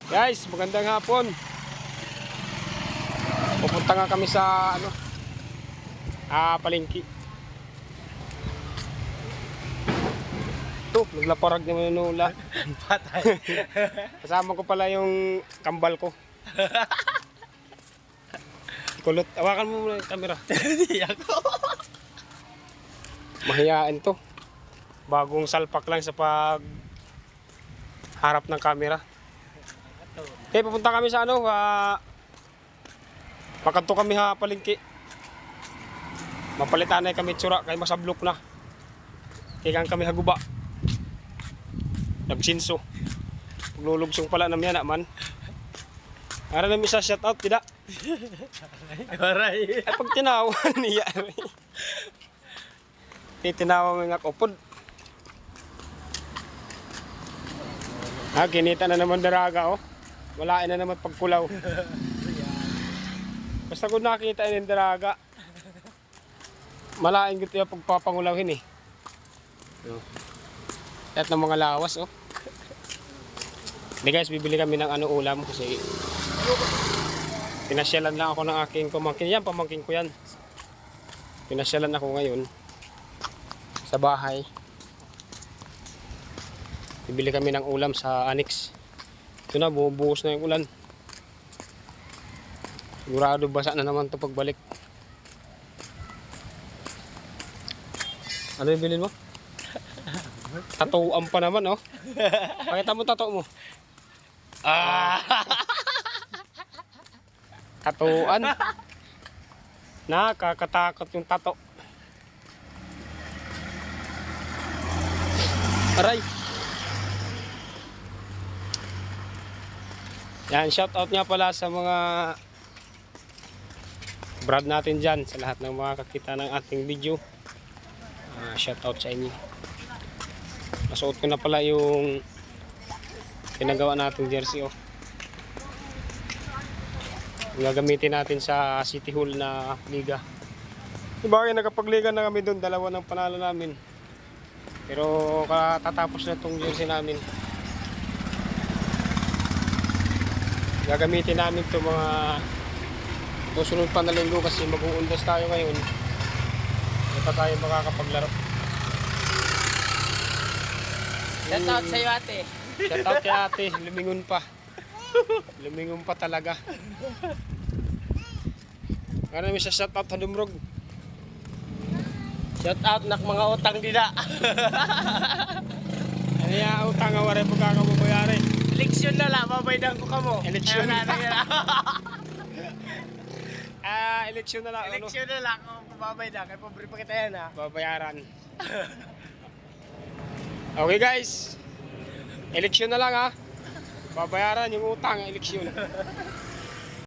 Guys, magandang hapon. Pupunta nga kami sa palengke. Ito, naglaparag naman yung nula. Patay. Kasama ko pala yung kambal ko. Kulot, awakan mo muna yung camera. Hindi ako. Mahiyaan to. Bagong salpak lang sa pag harap ng camera. Okay, pupunta kami sa makanto kami palengke. Mapalitan na kami tsura kay masablok na. Kaya kami haguba. Nagsinso. Paglulugsong pala namin yan man. Ara namin isa shout out tidak. Aray. Ay pag tinawan niya. Tinawa mo nga kupod. Kinita na naman daraga oh. Walain na naman pagkulaw. Basta kung nakita yung daraga, malain ko ito yung pagpapangulawin eh. At ng mga lawas oh. Hindi guys, bibili kami ng ulam kasi pinasyalan lang ako ng aking pamangkin. Yan, pamangkin ko yan. Pinasyalan ako ngayon sa bahay. Bibili kami ng ulam sa Annex. Ito na, bubuhos na yung ulan. Sigurado basa na naman ito pagbalik. Ano yung bilhin mo? Tatuan pa naman oh. Pakita mo tato mo. Tatuan. Nakakatakot yung tato. Aray. Yan, shout out nga pala sa mga brad natin dyan, sa lahat ng mga kakita ng ating video. Shout out sa inyo. Nasuot ko na pala yung pinagawa nating jersey oh. Gagamitin natin sa City Hall na liga. Sabagay nakapagliga na kami doon, dalawa ng panalo namin. Pero katatapos na itong jersey namin. Gagamitin namin ito mga susunod pa na linggo kasi mag-uundas tayo ngayon. Hindi pa tayo makakapaglaro. Shout out sa'yo ate. Shout out kay ate, lumingon pa. Lumingon pa talaga. Ano may shout out sa Dumrog? Shout out nak mga utang dila. Ano yung utang nga waray pagkakabubayari? Eleksyon na lang, babaydan ko kamo. Eleksyon na lang. Eleksyon na lang. Eleksyon na lang kung babaydan. Kaya pobre pa kita yan ha. Babayaran. Okay guys. Eleksyon na lang ha. Babayaran yung utang, eleksyon.